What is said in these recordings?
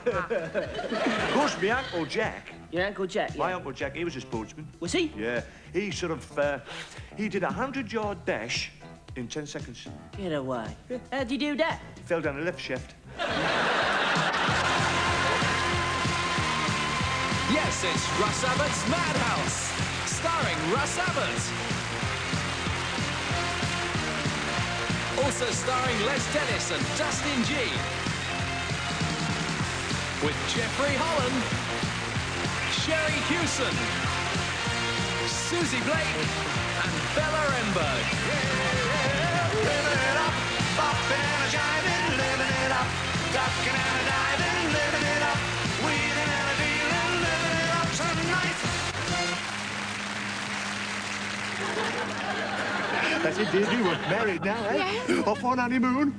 Of course, my Uncle Jack. Your Uncle Jack, yeah. My Uncle Jack, he was a sportsman. Was he? Yeah. He sort of, he did a 100-yard dash in 10 seconds. Get away. How'd you do that? Fell down a lift shaft. Yes, it's Russ Abbot's Madhouse, starring Russ Abbot. Also starring Les Dennis and Dustin G. With Jeffrey Holland, Sherry Hewson, Susie Blake, and Bella Remberg. Living it up, popping and jiving, living it up, ducking and diving, living it up, weeding and a dealing, living it up tonight. That's it, dear. We're married now, eh? Yes. Off on honeymoon.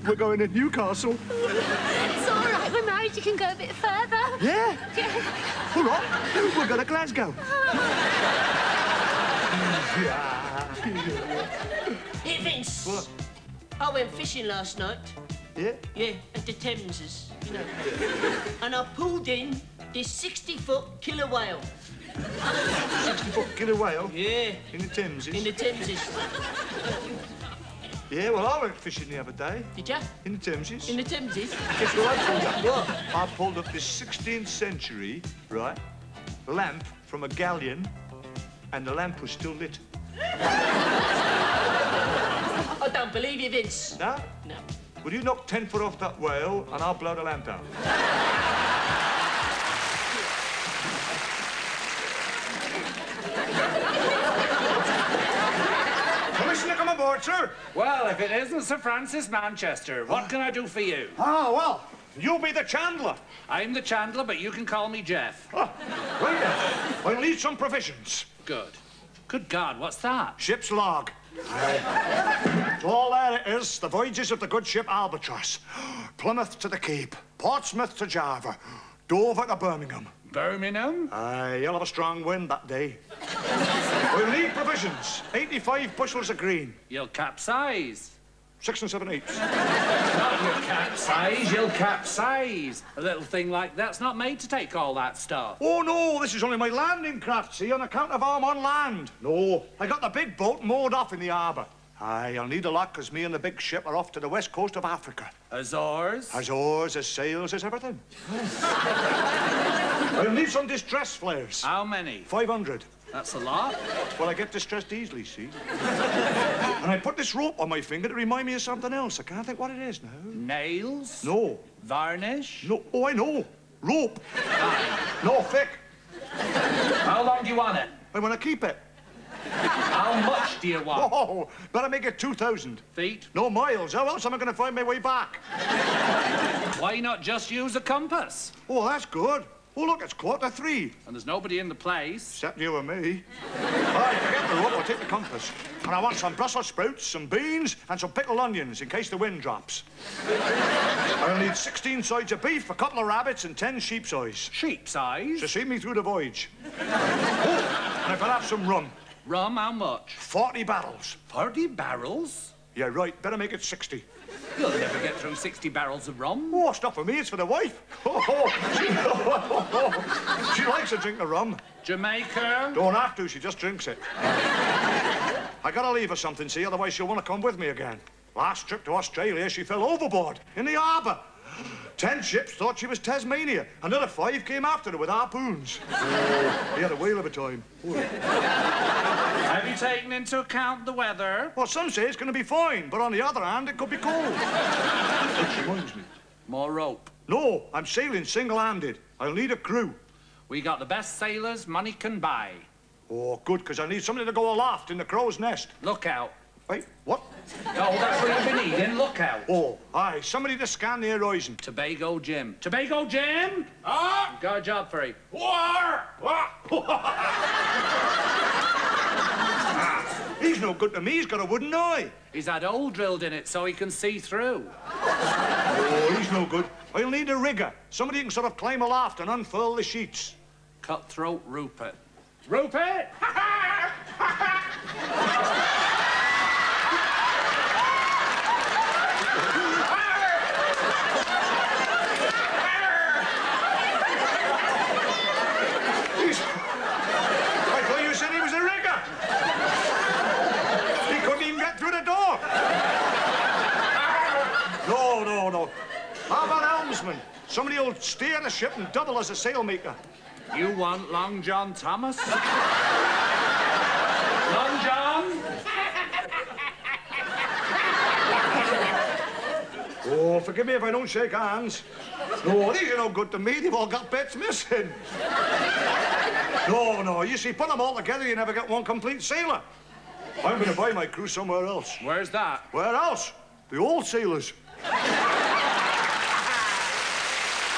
We're going to Newcastle. It's all right, we're married, you can go a bit further. Yeah? Yeah. All right, we're going to Glasgow. Hey, Vince. What? I went fishing last night. Yeah? Yeah, at the Thameses, you know. And I pulled in this 60-foot killer whale. 60-foot killer whale? Yeah. In the Thameses? In the Thameses. Yeah, well, I went fishing the other day. Did ya? In the Thameses. In the Thameses? Guess what I pulled up? What? I pulled up this 16th century, right, lamp from a galleon, and the lamp was still lit. I don't believe you, Vince. No? No. Will you knock 10 foot off that whale, and I'll blow the lamp out? Commissioner, come aboard, sir. Well, if it isn't Sir Francis Manchester, what can I do for you? Oh, well, you'll be the chandler. I'm the chandler, but you can call me Jeff. Oh, right then. I'll need some provisions. Good. Good God, what's that? Ship's log. Aye. All there it is, the voyages of the good ship Albatross. Plymouth to the Cape, Portsmouth to Java, Dover to Birmingham. Birmingham? Aye, you'll have a strong wind that day. We'll need provisions. 85 bushels of green. You'll capsize. 6 7/8. Not you'll capsize, you'll capsize. A little thing like that's not made to take all that stuff. Oh, no, this is only my landing craft, see, on account of I'm on land. No, I got the big boat moored off in the harbour. Aye, I'll need a lot, because me and the big ship are off to the west coast of Africa. Azores? As oars, as sails, as everything. I'll need some distress flares. How many? 500. That's a lot. Well, I get distressed easily, see? And I put this rope on my finger to remind me of something else. I can't think what it is now. Nails? No. Varnish? No. Oh, I know. Rope. No, thick. How long do you want it? I want to keep it. How much do you want? Oh, better make it 2,000. Feet? No miles. How else am I going to find my way back? Why not just use a compass? Oh, that's good. Oh, look, it's 3:15. And there's nobody in the place. Except you and me. All right, forget the rope, I'll take the compass. And I want some Brussels sprouts, some beans, and some pickled onions in case the wind drops. I'll need 16 sides of beef, a couple of rabbits, and 10 sheep's eyes. Sheep's eyes? To see me through the voyage. Oh, and if I'll have some rum. Rum, how much? 40 barrels. 40 barrels? Yeah, right, better make it 60. You'll never get through 60 barrels of rum. Oh, it's not for me, it's for the wife. She likes a drink of rum. Jamaica? Don't have to, she just drinks it. I gotta leave her something, see, otherwise she'll want to come with me again. Last trip to Australia, she fell overboard in the harbour. 10 ships thought she was Tasmania. Another 5 came after her with harpoons. Oh, he had a whale of a time. Oh. Have you taken into account the weather? Well, some say it's going to be fine, but on the other hand, it could be cold. Which reminds me. More rope. No, I'm sailing single-handed. I'll need a crew. We got the best sailors money can buy. Oh, good, because I need somebody to go aloft in the crow's nest. Look out. Wait, what? Oh, that's what you've been needing. Look out. Oh, aye, somebody to scan the horizon. Tobago Jim. Tobago Jim? Ah! Got a job for you. War! He's no good to me. He's got a wooden eye. He's had a hole drilled in it so he can see through. Oh, he's no good. I'll need a rigger. Somebody who can sort of climb aloft and unfurl the sheets. Cutthroat Rupert. Rupert! How about helmsman? Somebody who'll steer the ship and double as a sailmaker. You want Long John Thomas? Long John? Oh, forgive me if I don't shake hands. No, these are no good to me. They've all got bits missing. No, you see, put them all together, you never get one complete sailor. I'm going to buy my crew somewhere else. Where's that? Where else? The old sailors.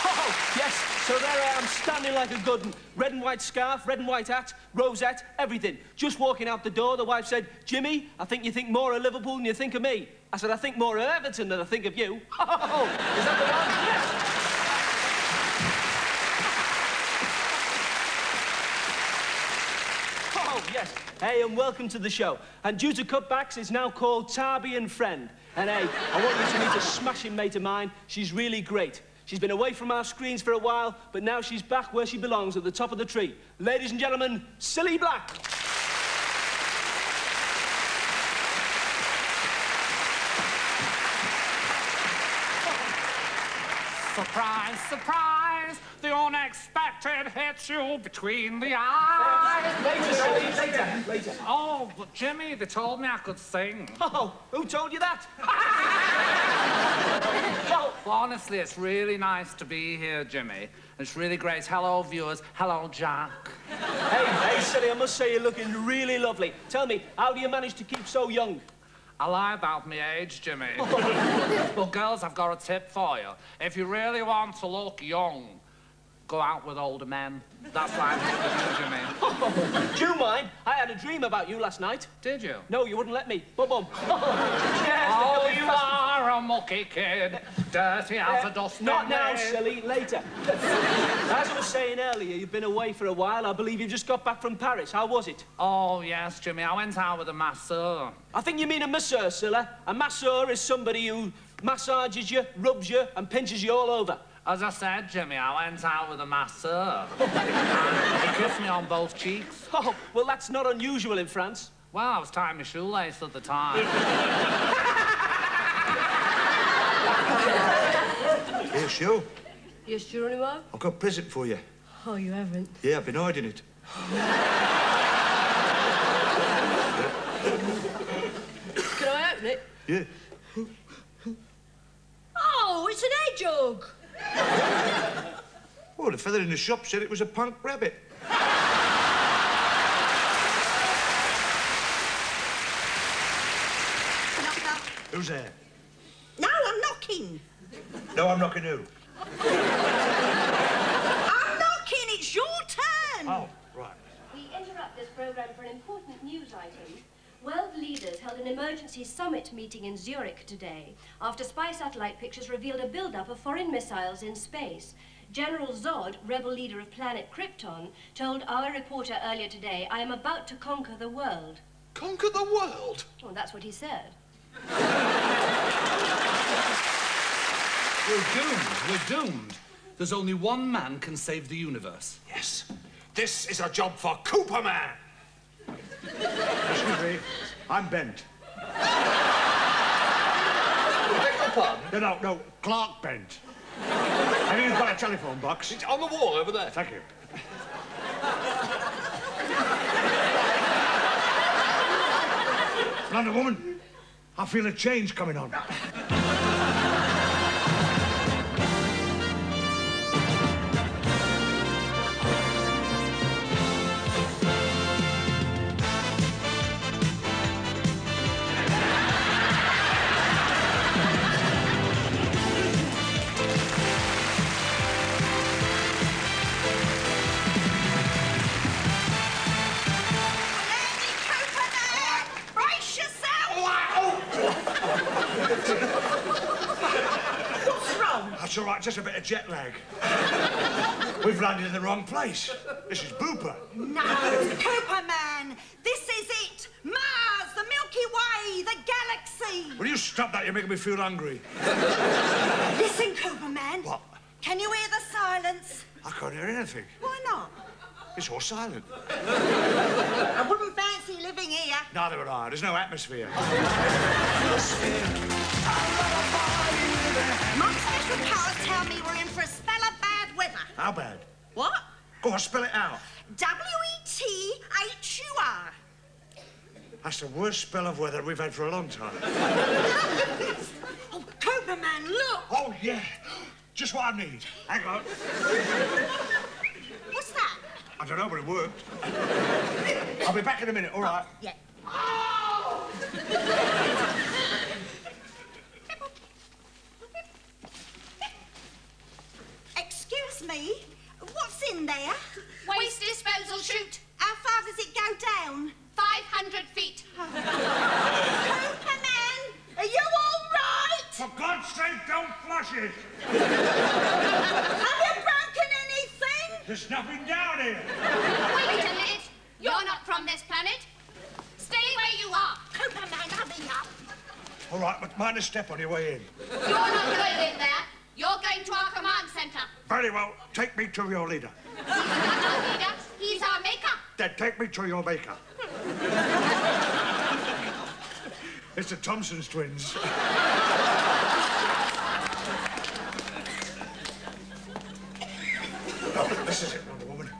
Oh, yes. So there I am, standing like a good one. Red and white scarf, red and white hat, rosette, everything. Just walking out the door, the wife said, Jimmy, I think you think more of Liverpool than you think of me. I said, I think more of Everton than I think of you. Oh, is that the one? Yes. Oh, yes. Hey, and welcome to the show. And due to cutbacks, it's now called Tarby and Friend. And hey, I want you to meet a smashing mate of mine. She's really great. She's been away from our screens for a while, but now she's back where she belongs, at the top of the tree. Ladies and gentlemen, Silly Black. Surprise, surprise! The unexpected hits you between the eyes. Later, Silly, later. Oh, but Jimmy, they told me I could sing. Oh, who told you that? Well, honestly, it's really nice to be here, Jimmy. It's really great. Hello, viewers. Hello, Jack. Hey, Silly, I must say you're looking really lovely. Tell me, how do you manage to keep so young? I lie about my age, Jimmy. But girls, I've got a tip for you. If you really want to look young, go out with older men. That's what I think of you, Jimmy. Do you mind? I had a dream about you last night. Did you? No, you wouldn't let me. Bum-bum. Yes, Oh, you are a mucky kid, dirty as a dusty Not now, maid. Silly, later. As I was saying earlier, you've been away for a while. I believe you've just got back from Paris. How was it? Oh, yes, Jimmy. I went out with a masseur. I think you mean a masseur, Silly. A masseur is somebody who massages you, rubs you, and pinches you all over. As I said, Jimmy, I went out with a masseur. And he kissed me on both cheeks. Oh, well, that's not unusual in France. Well, I was tying my shoelace at the time. Here, Sue. You sure anyone? I've got a present for you. Oh, you haven't? Yeah, I've been hiding it. Can I open it? Yeah. Oh, it's an egg jug. Oh, the fella in the shop said it was a punk rabbit. Knock, knock. Who's there? No, I'm knocking. No, I'm knocking who? I'm knocking. It's your turn. Oh, right. We interrupt this program for an important news item. World leaders held an emergency summit meeting in Zurich today after spy satellite pictures revealed a buildup of foreign missiles in space. General Zod, rebel leader of planet Krypton, told our reporter earlier today, I am about to conquer the world. Conquer the world? Well, that's what he said. We're doomed. We're doomed. There's only one man can save the universe. Yes. This is a job for Cooper Man. Excuse me. I'm Bent. Beg your pardon? No, Clark Bent. Have you got a telephone box? It's on the wall over there. Thank you. Wonder Woman, I feel a change coming on. Andy Cooper now. Brace yourself. What's wrong? That's all right, just a bit of jet lag. We've landed in the wrong place. This is Booper. No, Cooper Man. This is it. Mars, the Milky Way, the galaxy. Will you stop that? You're making me feel hungry. Listen, Cooper Man. What? Can you hear the silence? I can't hear anything. Why not? It's all silent. I wouldn't fancy living here. Neither would I. There's no atmosphere. My special power How bad? What? Go on, spell it out. W-E-T-H-U-R. That's the worst spell of weather we've had for a long time. Oh, Cobra Man, look! Oh, yeah. Just what I need. Hang on. What's that? I don't know, but it worked. I'll be back in a minute, all right? Yeah. Excuse me, what's in there? Waste disposal chute. How far does it go down? 500 feet. Cooper Man, are you all right? For God's sake, don't flush it. Have you broken anything? There's nothing down here. Wait a minute. You're not from this planet. Stay where you are. Cooper Man, hurry up. All right, but mind a step on your way in. You're not going in there. You're going to our command center. Very well. Take me to your leader. He's not our leader. He's our maker. Then take me to your maker. It's the Thompson's twins. Oh, this is it, Wonder Woman.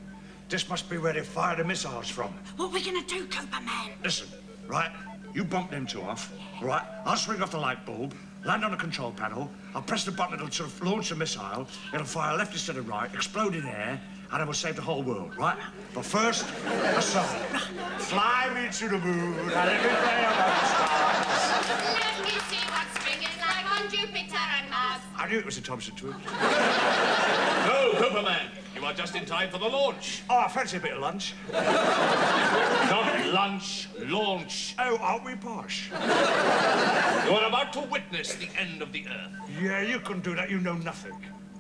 This must be where they fire the missiles from. What are we gonna do, Cooper Man? Listen, right? You bump them two off, right? I'll swing off the light bulb, land on the control panel, I'll press the button, it'll sort of launch a missile, it'll fire left instead of right, explode in air, and it will save the whole world, right? But first, a song. Fly me to the moon, and let me play among the stars. Let me see what spring is like on Jupiter and Mars. I knew it was the Thompson twins. No, Cooper Man. You are just in time for the launch. Oh, I fancy a bit of lunch. Not lunch, launch. Oh, aren't we posh? You are about to witness the end of the Earth. Yeah, you couldn't do that. You know nothing.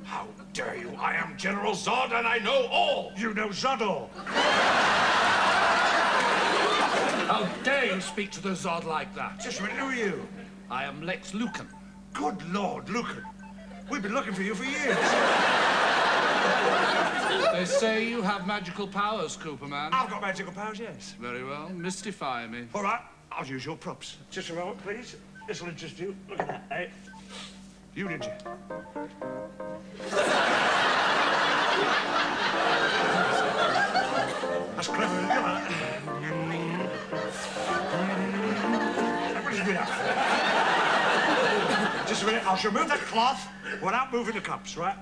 How dare you? I am General Zod and I know all. You know Zodor. How dare you speak to the Zod like that? Just a minute, who are you? I am Lex Lucan. Good Lord, Lucan. We've been looking for you for years. They say you have magical powers, Cooper Man. I've got magical powers, yes. Very well. Mystify me. All right, I'll use your props. Just a moment, please. This'll interest you. Look at that, eh? You, did you? That's clever, isn't it? What did you do that? Just a minute, I'll remove that cloth without moving the cups, right?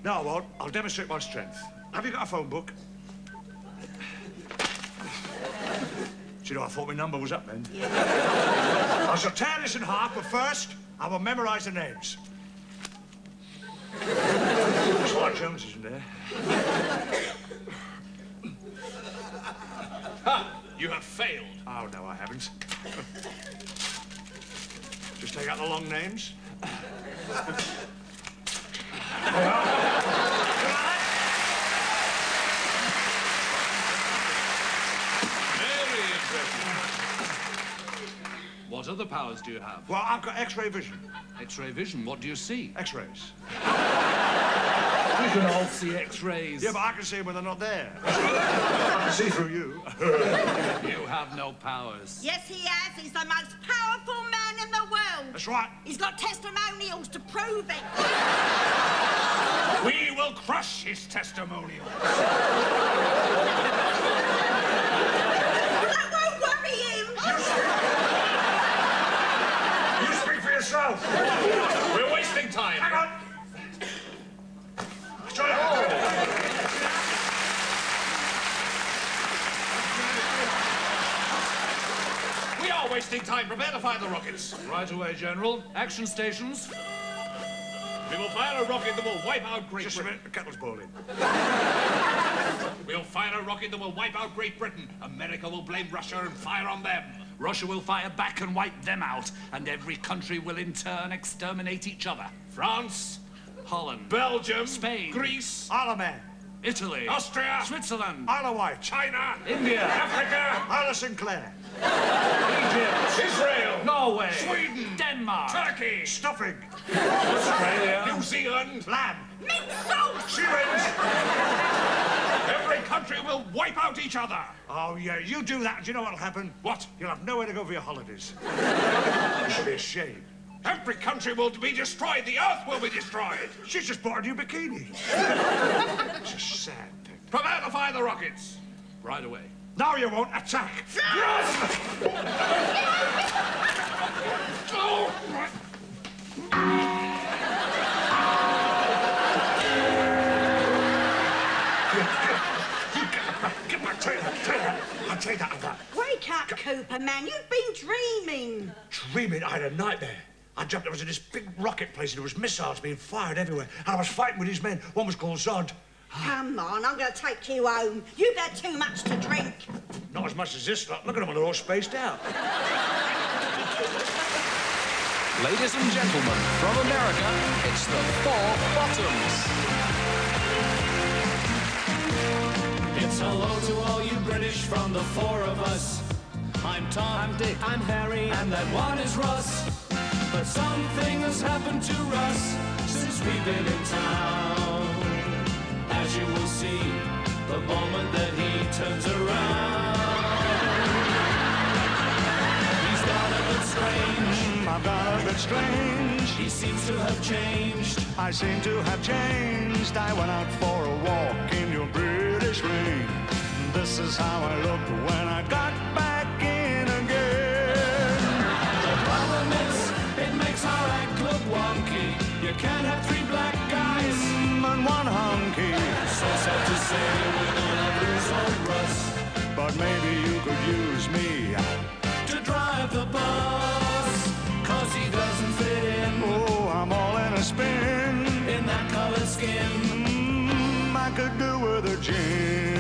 No, I won't. I'll demonstrate my strength. Have you got a phone book? Do you know, I thought my number was up then. Yeah. I shall tear this in half, but first, I will memorize the names. Sly Jones isn't there. Ha! You have failed. Oh, no, I haven't. Just take out the long names. Very impressive. What other powers do you have? Well, I've got X-ray vision. X-ray vision. What do you see? X-rays. We can all see X-rays. Yeah, but I can see them when they're not there. I can see through you. You have no powers. Yes, he has. He's the most powerful man in the world. That's right. He's got testimonials to prove it. We will crush his testimonial. That won't worry him. You speak for yourself. We're wasting time. Hang on. Shut up. We are wasting time. Prepare to fire the rockets. Right away, General. Action stations. We will fire a rocket that will wipe out Great Just a Britain. minute, the kettle's boiling. We'll fire a rocket that will wipe out Great Britain. America will blame Russia and fire on them. Russia will fire back and wipe them out, and every country will in turn exterminate each other. France, Holland, Belgium, Spain, Greece, Isle of Man, Italy, Austria, Switzerland, Isle of Wight, China, India, Africa, Isle of Sinclair, Egypt, Israel, Norway, Sweden, Denmark, Turkey, stuffing, Australia, New Zealand. lamb, Mint sauce. she wins. Every country will wipe out each other. Oh, yeah, you do that, and do you know what'll happen? What? You'll have nowhere to go for your holidays. You should be ashamed. Every country will be destroyed. The earth will be destroyed. She's just bought a new bikini. It's a sad thing. Prepare to fire the rockets. Right away. Now you won't attack. Get back, Taylor. I'll take that. Wake up, Cooper, man. You've been dreaming. Dreaming, I had a nightmare. I dreamt I was in this big rocket place and there was missiles being fired everywhere. And I was fighting with these men. One was called Zod. Come on, I'm going to take you home. You've had too much to drink. Not as much as this lot. Look at them, they're all spaced out. Ladies and gentlemen, from America, it's the Four Bottoms. It's hello to all you British from the four of us. I'm Tom, I'm Dick, I'm Harry, and that one is Russ. But something has happened to Russ since we've been in town. As you will see, the moment that he turns around, he's gone a bit strange. I've gone a bit strange. He seems to have changed. I seem to have changed. I went out for a walk in your British rain. This is how I looked when I got back in again. The problem is, it makes our act look wonky. You can't have three black guys and one hunky. So sad to say, we're gonna lose old Russ. But maybe you could use me to drive the bus, 'cause he doesn't fit in. Oh, I'm all in a spin. In that colored skin. I could do with a gin.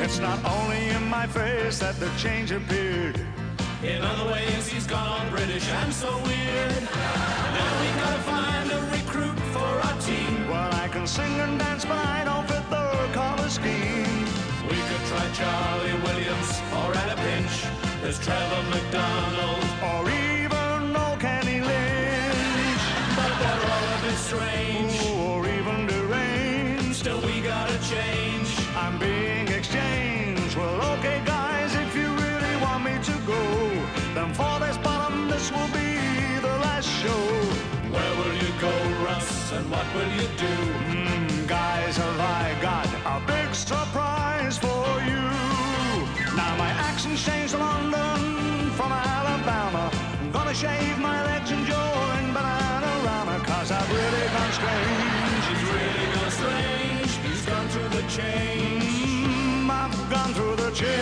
It's not only in my face that the change appeared. In other ways, he's gone all British and so weird. Now we gotta find a recruit for our team. Well, I can sing and dance, but I don't fit the color scheme. We could try Charlie Williams, or at a pinch, there's Trevor McDonald, or even old Kenny Lynch. But they're all a bit strange. Or even deranged. Still, we gotta change. I'm being exchanged. Well, okay, guys, if you really want me to go, then for this bottom, this will be the last show. Where will you go, Russ, and what will you do? Guys, have I got a big surprise for you. Now my accent's changed to London from Alabama. I'm gonna shave my legs and join Bananarama, 'cause I've really gone strange. He's really gone strange. He's gone through the change. I've gone through the change.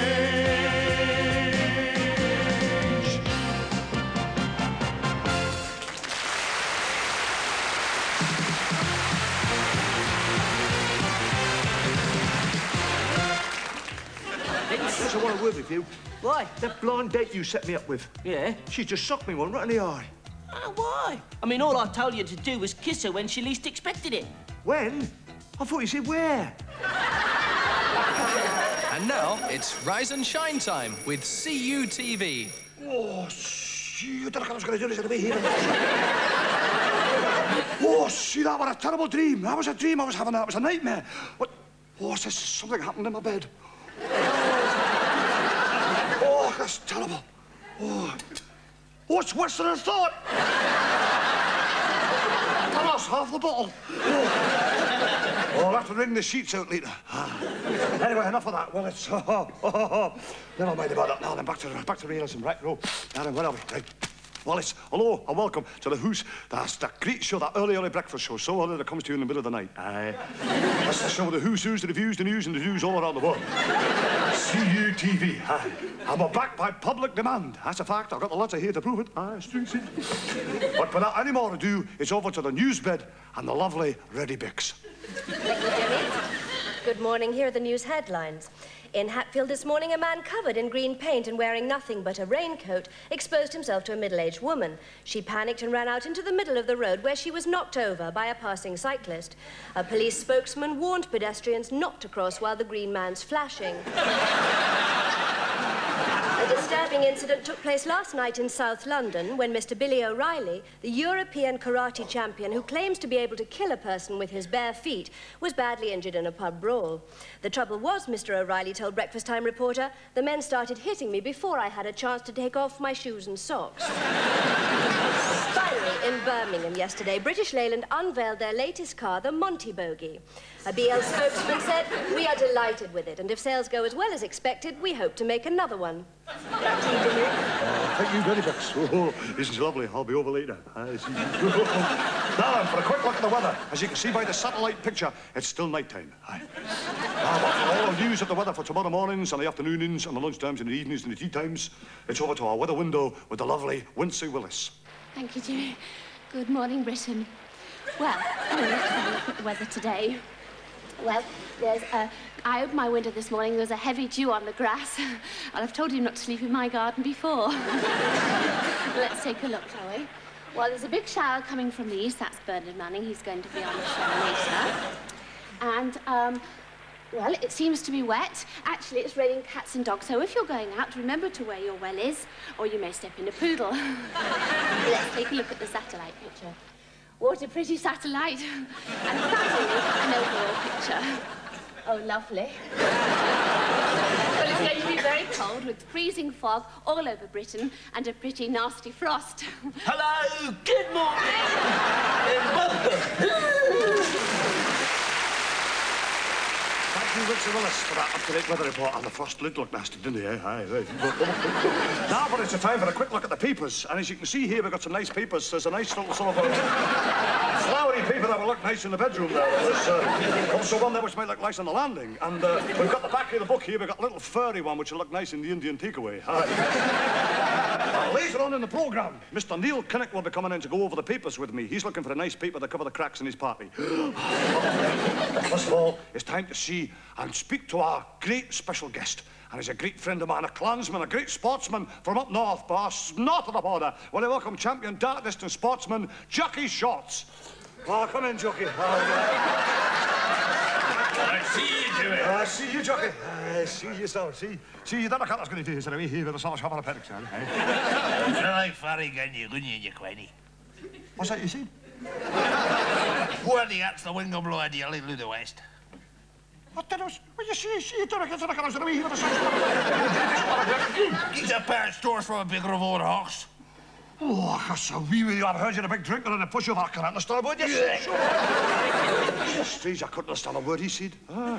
I want a word with you. Why? That blonde date you set me up with. Yeah? She just sucked me one right in the eye. Why? I mean, all I told you to do was kiss her when she least expected it. When? I thought you said where. And now it's Rise and Shine time with CUTV. Oh, see, I don't think I was going to do this in a way here. Oh, see, that was a terrible dream. That was a dream I was having. That was a nightmare. What? Oh, says something happened in my bed. Oh, that's terrible. Oh, it's worse than I thought. I lost half the bottle. Oh, I'll have to wring the sheets out later. Anyway, enough of that. Well, it's... Never mind about that now. Then back to realism. Right, go. Now then, where are we? Right. Well, it's hello and welcome to the Who's. That's that great show, that early breakfast show, so early that comes to you in the middle of the night. Aye. That's the show with the who's, the reviews, the news, and the news all around the world. CUTV. Aye. I'm back by public demand. That's a fact. I've got the letter here to prove it. Aye, it's But without any more ado, it's over to the news bed and the lovely Ready Bix. Thank you, Jimmy. Good morning. Here are the news headlines. In Hatfield this morning, a man covered in green paint and wearing nothing but a raincoat exposed himself to a middle-aged woman. She panicked and ran out into the middle of the road, where she was knocked over by a passing cyclist. A police spokesman warned pedestrians not to cross while the green man's flashing. A A disturbing incident took place last night in South London when Mr. Billy O'Reilly, the European karate champion who claims to be able to kill a person with his bare feet, was badly injured in a pub brawl. The trouble was, Mr. O'Reilly told Breakfast Time reporter, the men started hitting me before I had a chance to take off my shoes and socks. Finally, in Birmingham yesterday, British Leyland unveiled their latest car, the Monty Bogie. A BL spokesman said, "We are delighted with it, and if sales go as well as expected, we hope to make another one." Back to you, Jimmy. Thank you very much. Oh, this is lovely. I'll be over later. Now then, for a quick look at the weather. As you can see by the satellite picture, it's still night-time. Now, for all the news of the weather for tomorrow mornings and the afternoonings and the lunchtimes and the evenings and the tea times, it's over to our weather window with the lovely Wincy Willis. Thank you, Jimmy. Good morning, Britain. Well, let's have a look at the weather today. Well, I opened my window this morning, there was a heavy dew on the grass. And I've told you not to sleep in my garden before. Let's take a look, shall we? Well, there's a big shower coming from the east. That's Bernard Manning. He's going to be on the show later. And, well, it seems to be wet. Actually, it's raining cats and dogs, so if you're going out, remember to where your well is, or you may step in a poodle. Let's take a look at the satellite picture. What a pretty satellite. And finally, an overall picture. Oh, lovely. Well, it's going to be very cold with freezing fog all over Britain and a pretty nasty frost. Hello, good morning, and welcome. Thank you, Richard Willis, for that up-to-date weather report. And the frost did look nasty, didn't he? Aye, right. Now, but it's a time for a quick look at the papers. And as you can see here, we've got some nice papers. There's a nice little sort of flowery paper that will look nice in the bedroom there. There's also one there which might look nice on the landing. And we've got the back of the book here. We've got a little furry one which will look nice in the Indian takeaway. Later on in the programme, Mr. Neil Kinnock will be coming in to go over the papers with me. He's looking for a nice paper to cover the cracks in his party. First of all, it's time to see and speak to our great special guest. And he's a great friend of mine, a clansman, a great sportsman from up north, boss, north of the border. Well, I welcome champion dart distance sportsman, Jockey Shorts. Oh, come in, Jockey. I see you, Jimmy. I see you, Jockey. I see you, sir. See, that I was going to do is away here with a sort of shop on a paddock, sir. I like fairy gun you, couldn't you, Quenny? What's that you said? Poor the that's the wing of blow ideally through the west. What the hell? What you see, Derek, it's like I was away here with a sort of Get a pair of stores from a big revolver horse. Oh, that's a wee wee. I've heard you're a big drinker and a pushover. I can't understand a word you said. Strange, I couldn't understand a word he said. Oh,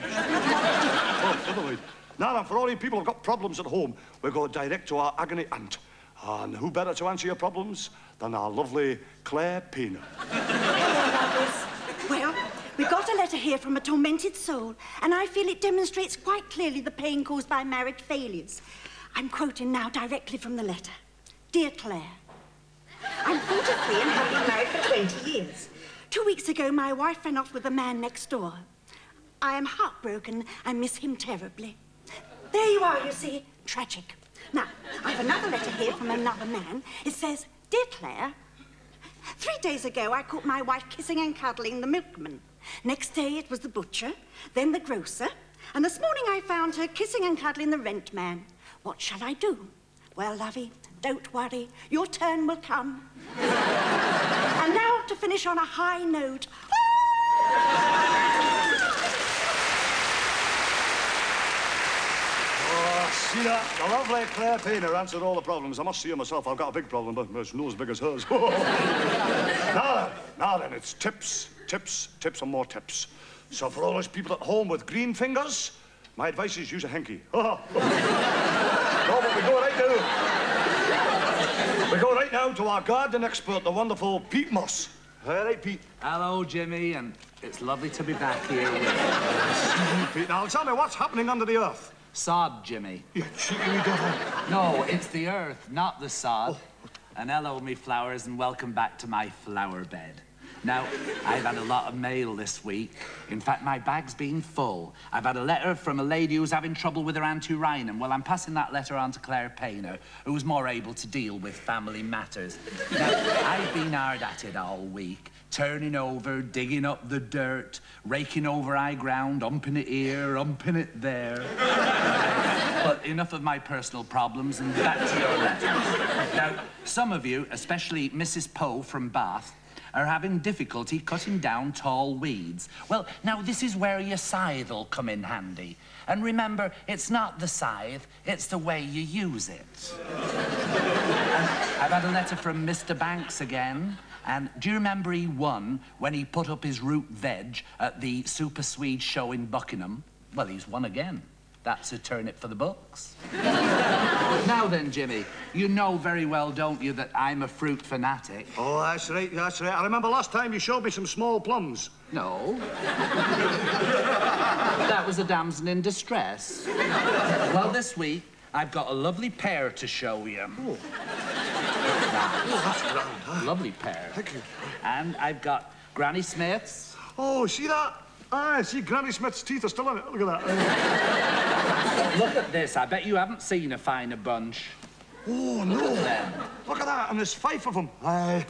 never mind. Now then, for all you people who've got problems at home, we go direct to our agony aunt. And who better to answer your problems than our lovely Claire Painter? Well, we got a letter here from a tormented soul, and I feel it demonstrates quite clearly the pain caused by marriage failures. I'm quoting now directly from the letter. Dear Claire, I'm 43 and have been married for 20 years. 2 weeks ago, my wife ran off with the man next door. I am heartbroken. I miss him terribly. There you are, you see. Tragic. Now, I have another letter here from another man. It says, Dear Claire, 3 days ago, I caught my wife kissing and cuddling the milkman. Next day, it was the butcher, then the grocer, and this morning I found her kissing and cuddling the rent man. What shall I do? Well, lovey, don't worry. Your turn will come. And now, to finish on a high note. See that? The lovely Claire Painter answered all the problems. I must see her myself. I've got a big problem, but it's not as big as hers. Now then, it's tips, and more tips. So for all those people at home with green fingers, my advice is use a hanky. No, but we go right now to our garden expert, the wonderful Pete Moss. All right, Pete. Hello, Jimmy, and it's lovely to be back here. Pete, now tell me what's happening under the earth. Sod, Jimmy. You cheeky wee devil. No, it's the earth, not the sod. And hello, me flowers, and welcome back to my flower bed. Now, I've had a lot of mail this week. In fact, my bag's been full. I've had a letter from a lady who's having trouble with her anti-rhinum. Well, I'm passing that letter on to Claire Paynter, who's more able to deal with family matters. Now, I've been hard at it all week, turning over, digging up the dirt, raking over high ground, umping it here, umping it there. But enough of my personal problems and back to your letter. Now, some of you, especially Mrs. Poe from Bath, are having difficulty cutting down tall weeds. Well, now, this is where your scythe'll come in handy. And remember, it's not the scythe, it's the way you use it. I've had a letter from Mr. Banks again. And do you remember he won when he put up his root veg at the Super Swede show in Buckingham? Well, he's won again. That's a turnip for the books. Now then, Jimmy, you know very well, don't you, that I'm a fruit fanatic? Oh, that's right, that's right. I remember last time you showed me some small plums. No. That was a damsel in distress. Well, this week, I've got a lovely pear to show you. Oh. Oh, that's grand, huh? Lovely pear. Thank you. And I've got Granny Smith's. Oh, see that? Ah, see, Granny Smith's teeth are still in it. Look at that. Look at this. I bet you haven't seen a finer bunch. Oh, no. Look at that, and there's 5 of them. Aye.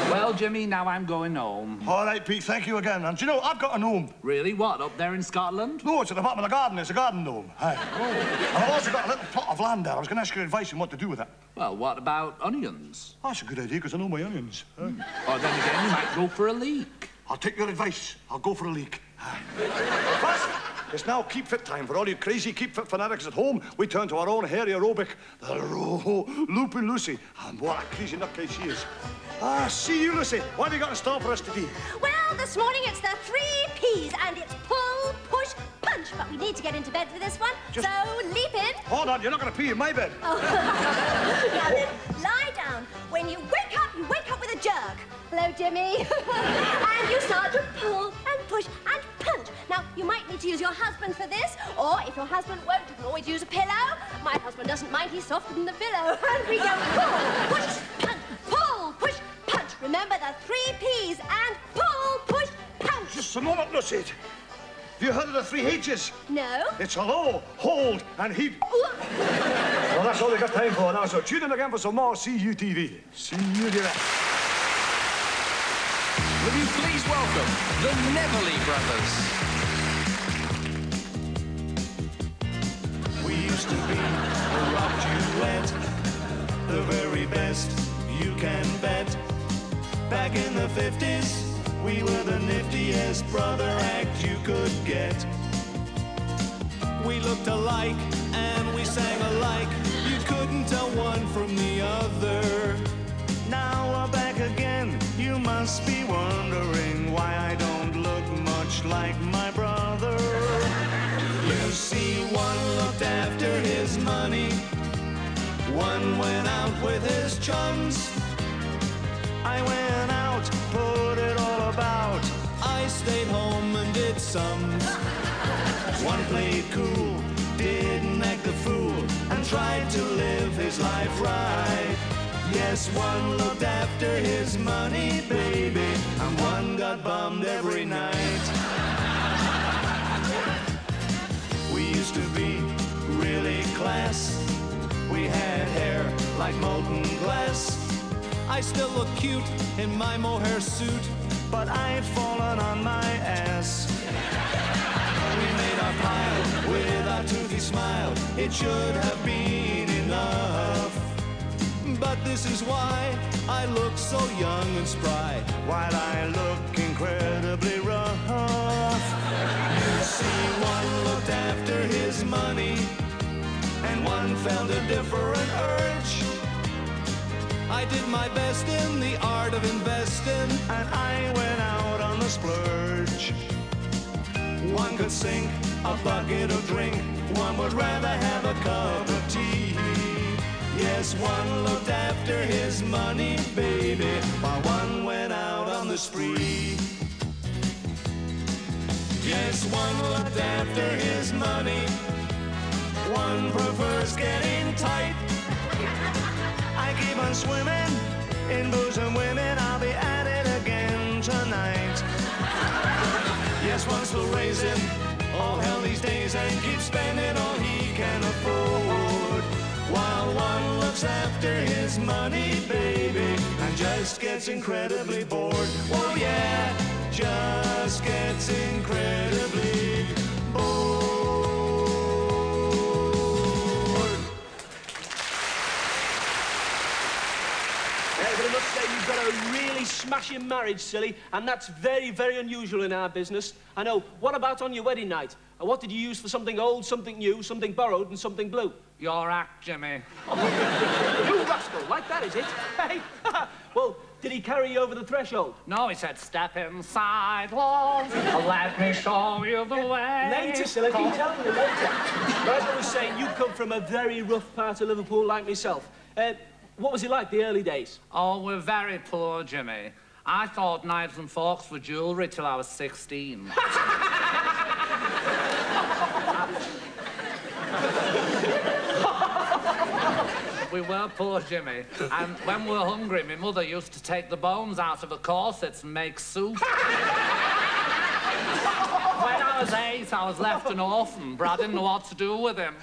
Well, Jimmy, now I'm going home. All right, Pete, thank you again. And do you know, I've got a gnome. Really? What, up there in Scotland? No, it's at the bottom of the garden. It's a garden gnome. Aye. Oh. And I've also got a little plot of land there. I was going to ask your advice on what to do with it. Well, what about onions? Oh, that's a good idea, because I know my onions. Or then again, you might go for a leek. I'll take your advice. I'll go for a leek. First, it's now keep fit time for all you crazy keep fit fanatics at home. We turn to our own hairy aerobic, the Looping Lucy. And what a crazy nutcase she is. Ah, see you, Lucy. What have you got in store for us today? Well, this morning it's the 3 Ps, and it's pull, push, punch. But we need to get into bed for this one, so leap in. Hold on, you're not going to pee in my bed. Oh. Now then, lie down. When you wake up with a jerk. Hello, Jimmy. And you start to pull and push and punch. Now, you might need to use your husband for this, or if your husband won't, you can always use a pillow. My husband doesn't mind, he's softer than the pillow. And we go pull, push, punch, pull, push, punch. Remember the 3 Ps and pull, push, punch. Just a moment, Lucy. Have you heard of the 3 H's? No. It's hello, hold, and heap. Well, that's all we got time for now, so tune in again for some more CUTV. See you there. Will you please welcome the Neverly Brothers? We used to be a rock duet, the very best you can bet. Back in the 50s, we were the niftiest brother act you could get. We looked alike and we sang alike. You couldn't tell one from the other. Now we're back again. You must be wondering why I don't look much like my brother. You see, one looked after his money, one went out with his chums. I went out, put it all about. I stayed home and did sums. One played cool, didn't act the fool, and tried to live his life right. Yes, one looked after his money, baby, and one got bummed every night. We used to be really class. We had hair like molten glass. I still look cute in my mohair suit, but I'd fallen on my ass. We made our pile with our toothy smile. It should have been enough. But this is why I look so young and spry, while I look incredibly rough. You see, one looked after his money, and one felt a different urge. I did my best in the art of investing, and I went out on the splurge. One could sink a bucket of drink, one would rather have a cup of tea. Yes, one looked after his money, baby, while one went out on the spree. Yes, one looked after his money, one prefers getting tight. I keep on swimming in booze and women, I'll be at it after his money, baby, and just gets incredibly bored. Oh yeah, just gets incredibly bored. But I must say, you've got a really smashing marriage, silly, and that's very, very unusual in our business. I know. What about on your wedding night? What did you use for something old, something new, something borrowed, and something blue? Your act, Jimmy. You rascal, like that, is it? Hey, well, did he carry you over the threshold? No, he said, step inside, love. Let me show you the way. Later, silly, keep telling you later. But as I was saying, you come from a very rough part of Liverpool like myself. What was it like, the early days? Oh, we're very poor, Jimmy. I thought knives and forks were jewellery till I was 16. We were poor, Jimmy. And when we were hungry, my mother used to take the bones out of the corsets and make soup. When I was 8, I was left an orphan, but I didn't know what to do with him.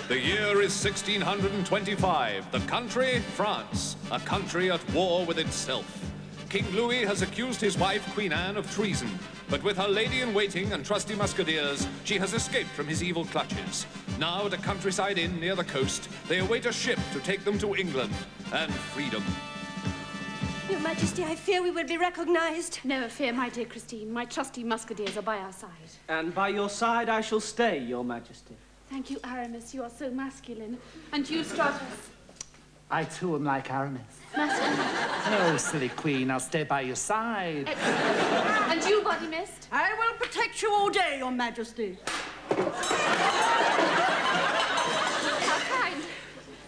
The year is 1625. The country, France. A country at war with itself. King Louis has accused his wife, Queen Anne, of treason. But with her lady-in-waiting and trusty musketeers, she has escaped from his evil clutches. Now at a countryside inn near the coast, they await a ship to take them to England and freedom. Your Majesty, I fear we will be recognized. Never fear, my dear Christine. My trusty musketeers are by our side. And by your side I shall stay, Your Majesty. Thank you, Aramis. You are so masculine. And you, Stratus? I, too, am like Aramis. Masculine. Oh, silly queen, I'll stay by your side. And you, Body Mist? I will protect you all day, Your Majesty. How kind.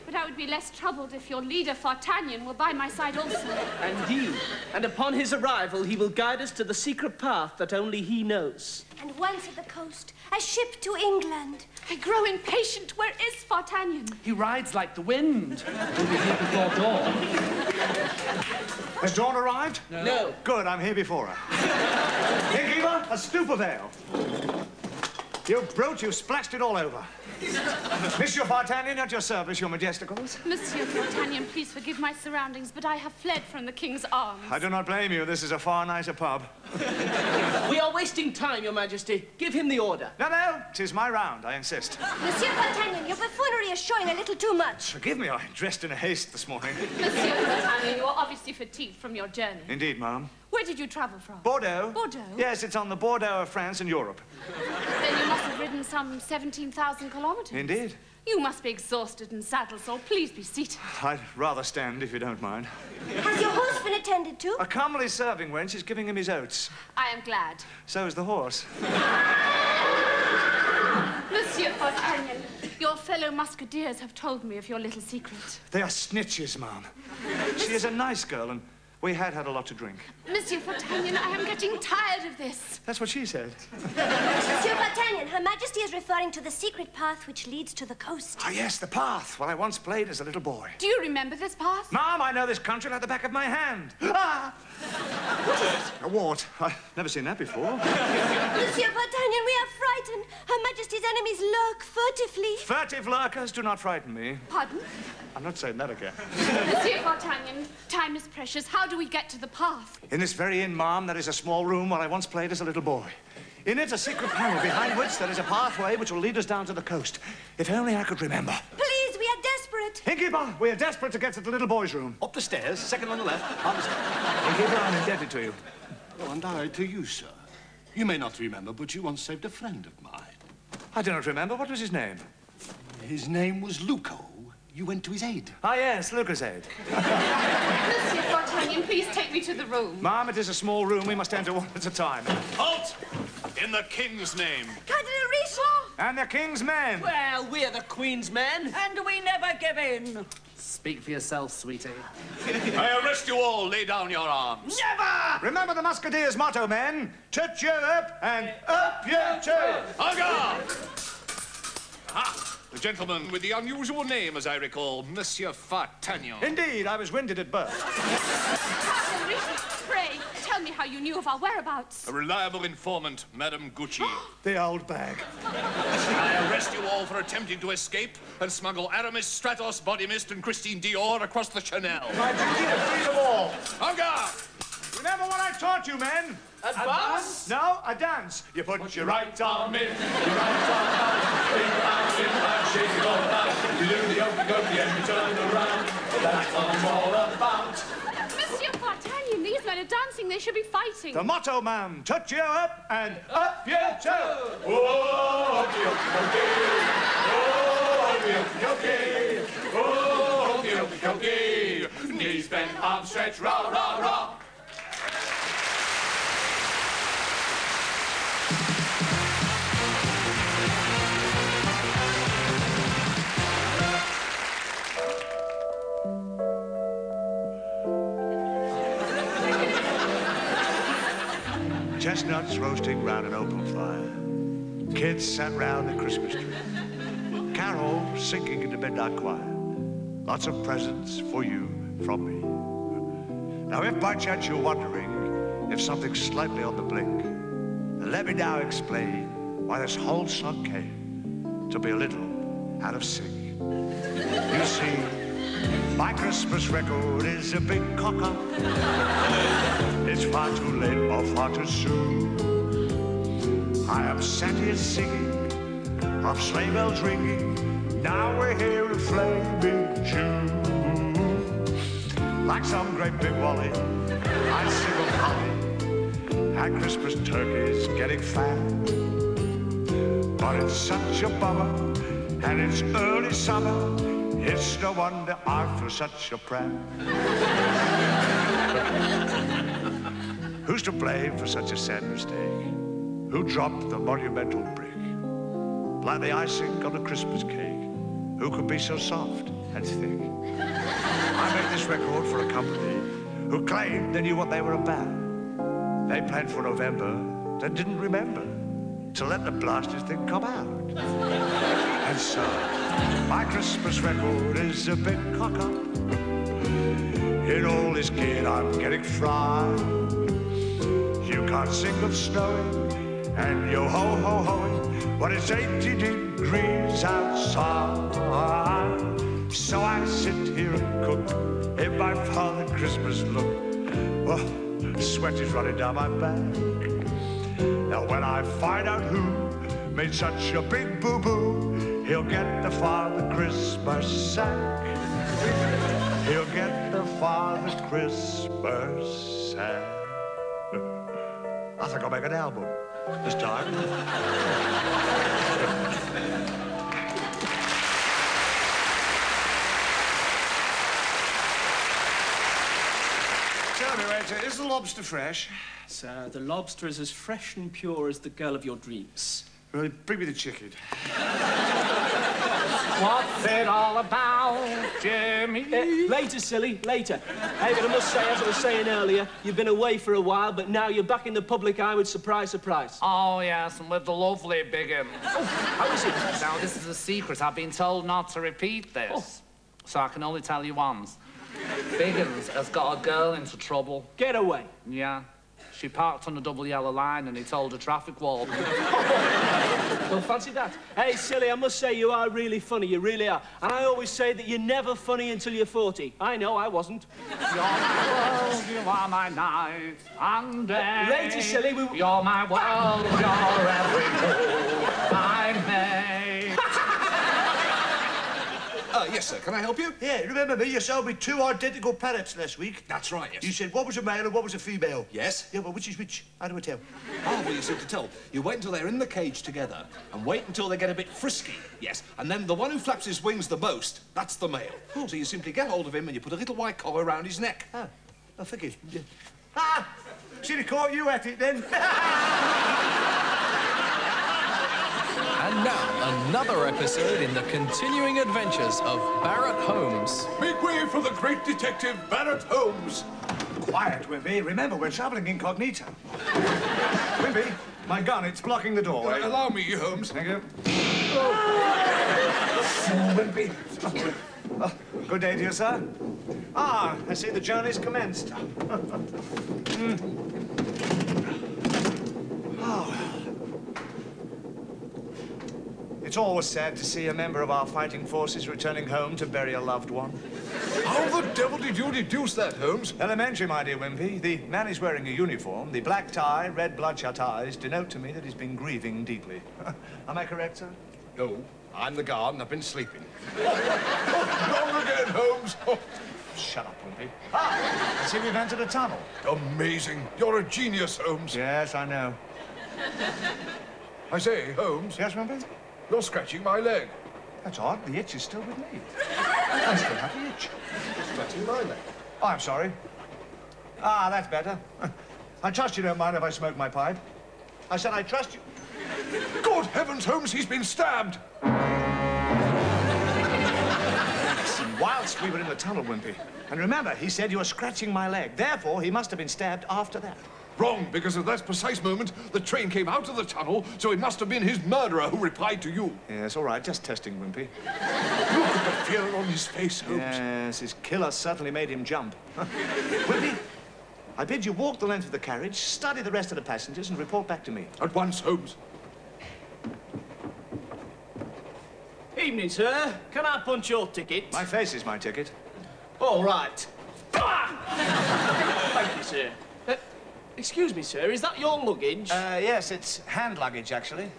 But I would be less troubled if your leader, D'Artagnan, were by my side also. Indeed. And upon his arrival, he will guide us to the secret path that only he knows. And once at the coast, a ship to England. I grow impatient. Where is D'Artagnan? He rides like the wind. We'll be here before dawn. Has Dawn arrived? No. Good, I'm here before her. Innkeeper, a stoop of ale. You brute, you splashed it all over. Monsieur D'Artagnan, at your service, Your Majesticals. Monsieur D'Artagnan, please forgive my surroundings, but I have fled from the king's arms. I do not blame you. This is a far nicer pub. We are wasting time, Your Majesty. Give him the order. No, 'tis my round, I insist. Monsieur D'Artagnan, your buffoonery is showing a little too much. Forgive me, I dressed in a haste this morning. Monsieur D'Artagnan, you are obviously fatigued from your journey. Indeed, ma'am. Where did you travel from? Bordeaux. Bordeaux? Yes, it's on the Bordeaux of France and Europe. Then you must have ridden some 17,000 kilometers. Indeed. You must be exhausted and saddle-sore. Please be seated. I'd rather stand, if you don't mind. Has your horse been attended to? A comely serving wench is giving him his oats. I am glad. So is the horse. Monsieur D'Artagnan, your fellow musketeers have told me of your little secret. They are snitches, ma'am. She is a nice girl, and we had a lot to drink. Monsieur D'Artagnan, I am getting tired of this. That's what she said. Monsieur D'Artagnan, Her Majesty is referring to the secret path which leads to the coast. Ah, yes, the path. Well, I once played as a little boy. Do you remember this path? Ma'am, I know this country like the back of my hand. Ah! What is it? A wart. I've never seen that before. Monsieur D'Artagnan, we are frightened. Her Majesty's enemies lurk furtively. Furtive lurkers do not frighten me. Pardon? I'm not saying that again. Monsieur D'Artagnan, time is precious. How do we get to the path? In this very inn, ma'am, there is a small room where I once played as a little boy. In it, a secret panel behind which there is a pathway which will lead us down to the coast. If only I could remember. Please, we are desperate. Innkeeper, we are desperate to get to the little boy's room. Up the stairs, second on the left, on the stairs. Innkeeper, I'm indebted to you. Oh, and I to you, sir. You may not remember, but you once saved a friend of mine. I do not remember. What was his name? His name was Luco. You went to his aid. Ah, yes, Lucas' aid. Monsieur D'Artagnan, please take me to the room. Ma'am, it is a small room. We must enter one at a time. Halt! In the king's name. Cardinal Richard! And the king's men. Well, we're the Queen's men. And we never give in. Speak for yourself, sweetie. I arrest you all. Lay down your arms. Never! Remember the Musketeers' motto, men. Tut you up and up you too. En garde! Ah, the gentleman with the unusual name, as I recall, Monsieur D'Artagnan. Indeed, I was winded at birth. Cardinal Richard, pray, tell tell me how you knew of our whereabouts. A reliable informant, Madame Gucci. The old bag. I arrest you all for attempting to escape and smuggle Aramis, Stratos, Body Mist, and Christine Dior across the Chanel. My duty to free them all. En garde! Remember what I taught you, men? Advance? No, a dance. You put your right arm in, your right arm out, shake it all out. You do the okey-dokey and you turn around. That's what I'm all about. Monsieur D'Artagnan, these men are dancing. They should be fighting. The motto, ma'am, touch you up and up you toe. Oh, okey-dokey. Oh, okey-dokey. Knees bent, arms stretched, rah, rah, rah. Chestnuts roasting round an open fire. Kids sat round the Christmas tree. Carols singing in the midnight choir. Lots of presents for you from me. Now, if by chance you're wondering if something's slightly on the blink, then let me now explain why this whole song came to be a little out of sync. You see, my Christmas record is a big cock-up. It's far too late or far too soon. I am sat here singing of sleigh bells ringing. Now we're here in flaming June. Like some great big wally, I sing of holly and Christmas turkeys getting fat. But it's such a bummer, and it's early summer. It's no wonder I feel such a prat. Who's to blame for such a sad mistake? Who dropped the monumental brick? Like the icing on a Christmas cake. Who could be so soft and thick? I made this record for a company who claimed they knew what they were about. They planned for November, then didn't remember to let the blasted thing come out. And so, my Christmas record is a big cock-up. In all this kid, I'm getting fried. You can't sing of snowing and yo ho-ho-hoing when it's 80 degrees outside. So I sit here and cook in my Father Christmas look. Oh, sweat is running down my back. Now when I find out who made such a big boo-boo, he'll get the Father Christmas sack. He'll get the Father Christmas sack. I think I'll make an album this time. Tell me, waiter, is the lobster fresh? Sir, the lobster is as fresh and pure as the girl of your dreams. Well, bring me the chicken. What's it all about, Jimmy? Later, silly, later. Hey, but I must say, as I was saying earlier, you've been away for a while, but now you're back in the public eye with Surprise, Surprise. Oh, yes, and with the lovely Biggin. Oh, how is it? Now, this is a secret. I've been told not to repeat this. Oh. So I can only tell you once. Biggins has got a girl into trouble. Get away. Yeah. She parked on a double yellow line and he told a traffic warden. Well, fancy that. Hey, silly, I must say you are really funny. You really are. And I always say that you're never funny until you're 40. I know, I wasn't. You're my world, you are my night and day. Later, silly, You're my world, you're every move I make. Yes, sir. Can I help you? Yeah, remember me? You sold me 2 identical parrots last week. That's right, yes. You said what was a male and what was a female. Yes? Yeah, well, which is which? How do I tell? Oh, well, you said to tell. You wait until they're in the cage together and wait until they get a bit frisky, yes. And then the one who flaps his wings the most, that's the male. Oh. So you simply get hold of him and you put a little white collar around his neck. Oh, thank you. Yeah. Ah! Should have caught you at it then. And now, another episode in the continuing adventures of Barrett Holmes. Make way for the great detective Barrett Holmes. Quiet, Wimpy. Remember, we're traveling incognito. Wimpy, my gun, it's blocking the doorway. Allow me, Holmes. Thank you. Oh, Wimpy. Oh, good day to you, sir. Ah, I see the journey's commenced. It's always sad to see a member of our fighting forces returning home to bury a loved one. How the devil did you deduce that, Holmes? Elementary, my dear Wimpy. The man is wearing a uniform. The black tie, red bloodshot eyes denote to me that he's been grieving deeply. Am I correct, sir? No, I'm the guard and I've been sleeping. Wrong again, Holmes. Shut up, Wimpy. I see we've entered a tunnel. Amazing. You're a genius, Holmes. Yes, I know. I say, Holmes. Yes, Wimpy? You're scratching my leg. That's odd. The itch is still with me. I still have the itch. Scratching my leg. Oh, I'm sorry. Ah, that's better. I trust you don't mind if I smoke my pipe. I said I trust you. Good heavens, Holmes, he's been stabbed. Listen, whilst we were in the tunnel, Wimpy. And remember, he said you were scratching my leg. Therefore, he must have been stabbed after that. Wrong, because at that precise moment, the train came out of the tunnel, so it must have been his murderer who replied to you. Yes, all right, just testing, Wimpy. Look at the fear on his face, Holmes. Yes, his killer certainly made him jump. Wimpy, I bid you walk the length of the carriage, study the rest of the passengers, and report back to me. At once, Holmes. Evening, sir. Can I punch your ticket? My face is my ticket. All right. Thank you, sir. Excuse me, sir, is that your luggage? Yes, it's hand luggage, actually.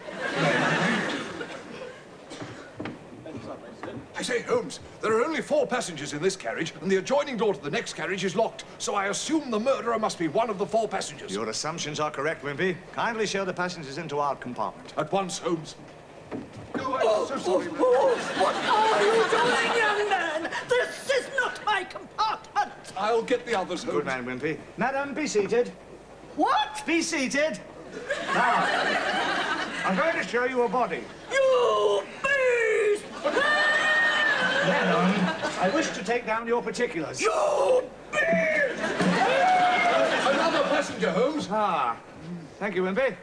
I say, Holmes, there are only 4 passengers in this carriage, and the adjoining door to the next carriage is locked, so I assume the murderer must be one of the 4 passengers. Your assumptions are correct, Wimpy. Kindly show the passengers into our compartment. At once, Holmes. What are you doing, young man? This is not my compartment. I'll get the others, Holmes. Good man, Wimpy. Madam, be seated. What? Be seated. Now, I'm going to show you a body. You beast! Madam, I wish to take down your particulars. You beast! Another passenger, Holmes. Ah, thank you, Wimpy.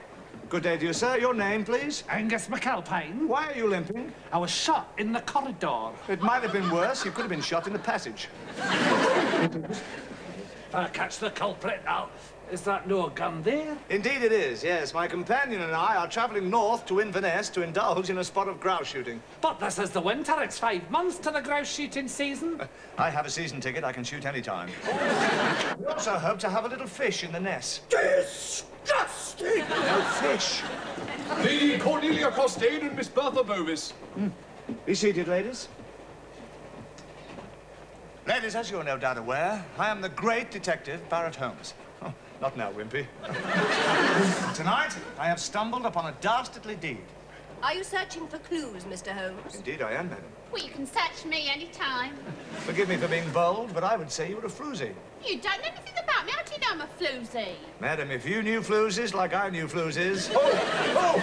Good day to you, sir. Your name, please? Angus McAlpine. Why are you limping? I was shot in the corridor. It might have been worse. You could have been shot in the passage. Catch the culprit now. Is that no gun there? Indeed it is, yes. My companion and I are travelling north to Inverness to indulge in a spot of grouse shooting. But this is the winter. It's 5 months to the grouse shooting season. I have a season ticket. I can shoot any time. We also hope to have a little fish in the nest. Disgusting! No fish. Lady Cornelia Costain and Miss Bertha Bovis. Be seated, ladies. Ladies, as you're no doubt aware, I am the great detective, Barrett Holmes. Oh, not now, Wimpy. Tonight, I have stumbled upon a dastardly deed. Are you searching for clues, Mr. Holmes? Indeed, I am, madam. Well, you can search me any time. Forgive me for being bold, but I would say you were a floozy. You don't know anything about me. How do you know I'm a floozy? Madam, if you knew floozes like I knew floozes... Oh,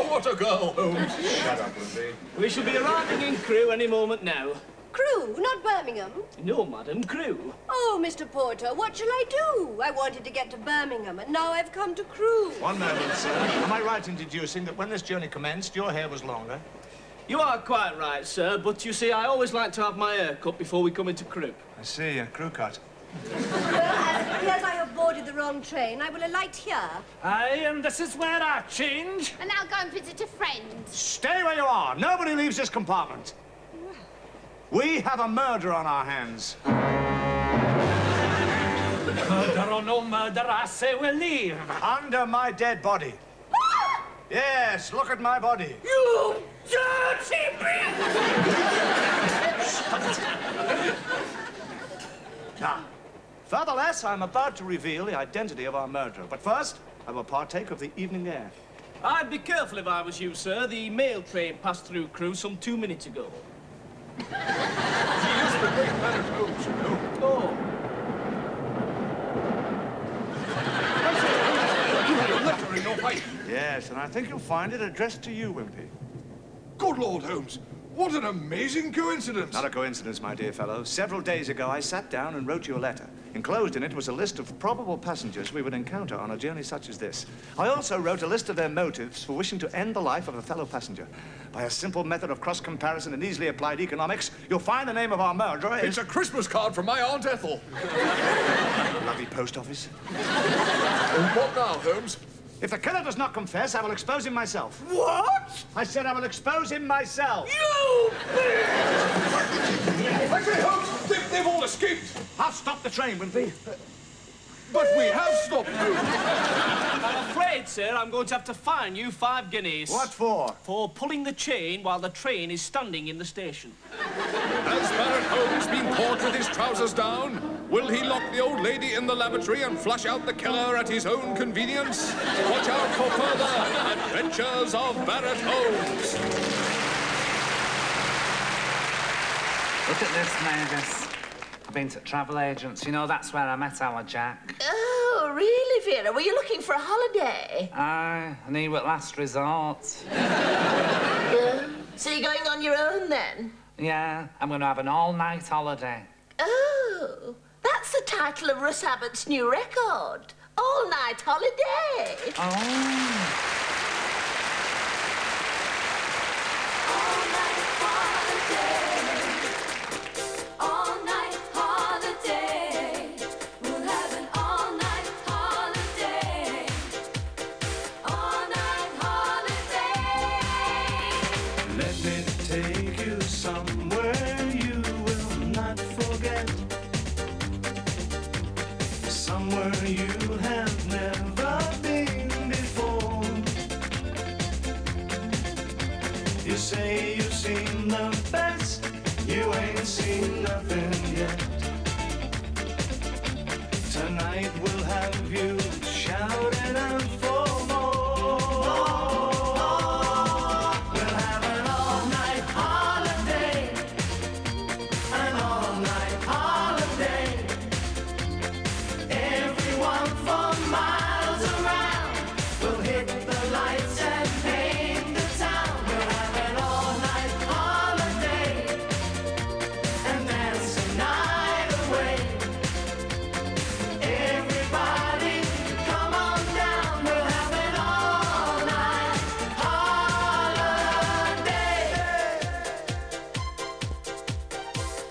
what a girl, Holmes. Shut up, Wimpy. We shall be arriving in Crewe any moment now. Crewe, not Birmingham. No, madam, Crewe. Oh, Mr. Porter, what shall I do? I wanted to get to Birmingham, and now I've come to Crewe. One moment, sir. Am I right in deducing that when this journey commenced, your hair was longer? You are quite right, sir, but you see, I always like to have my hair cut before we come into Crewe. I see, a crew cut. Well, as it appears I have boarded the wrong train, I will alight here. Aye, and this is where I change. And I'll go and visit a friend. Stay where you are. Nobody leaves this compartment. We have a murder on our hands. Murder or no murder, I say we leave. Under my dead body. Yes, look at my body. You dirty beast! Now, furtherless, I'm about to reveal the identity of our murderer. But first, I will partake of the evening air. I'd be careful if I was you, sir. The mail train passed through Crewe some 2 minutes ago. He is the great Barrett Holmes, you know. Oh. You had a letter in your pipe. Yes, and I think you'll find it addressed to you, Wimpy. Good Lord, Holmes. What an amazing coincidence. Not a coincidence, my dear fellow. Several days ago, I sat down and wrote you a letter. Enclosed in it was a list of probable passengers we would encounter on a journey such as this. I also wrote a list of their motives for wishing to end the life of a fellow passenger. By a simple method of cross-comparison and easily applied economics, you'll find the name of our murderer is... It's a Christmas card from my Aunt Ethel. Bloody post office. What now, Holmes? If the killer does not confess, I will expose him myself. What? I said I will expose him myself. You Hey, Holmes! They've all escaped! I'll stop the train, Wimpy. But we have stopped you! I'm afraid, sir, I'm going to have to fine you 5 guineas. What for? For pulling the chain while the train is standing in the station. Has Barrett Holmes been caught with his trousers down? Will he lock the old lady in the lavatory and flush out the killer at his own convenience? Watch out for further adventures of Barrett Holmes. Look at this, Mavis. I've been to travel agents. You know, that's where I met our Jack. Oh, really, Vera? Were you looking for a holiday? Aye, and he at last resort. So you're going on your own, then? Yeah, I'm going to have an all-night holiday. Oh, that's the title of Russ Abbot's new record. All Night Holiday. Oh. You have never been before. You say you've seen the best, you ain't seen nothing yet. Tonight we'll have you shouting out for more. We'll have an all-night holiday, an all-night holiday. Everyone for miles around will hit the lights and paint the town. We'll have an all-night holiday and dance the night away. Everybody, come on down. We'll have an all-night holiday.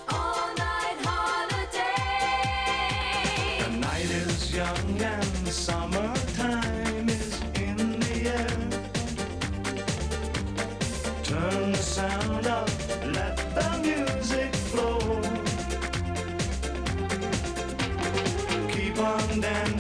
All-night holiday. The night is young and summertime is in the air. Turn the sound up, let the music flow. Keep on dancing.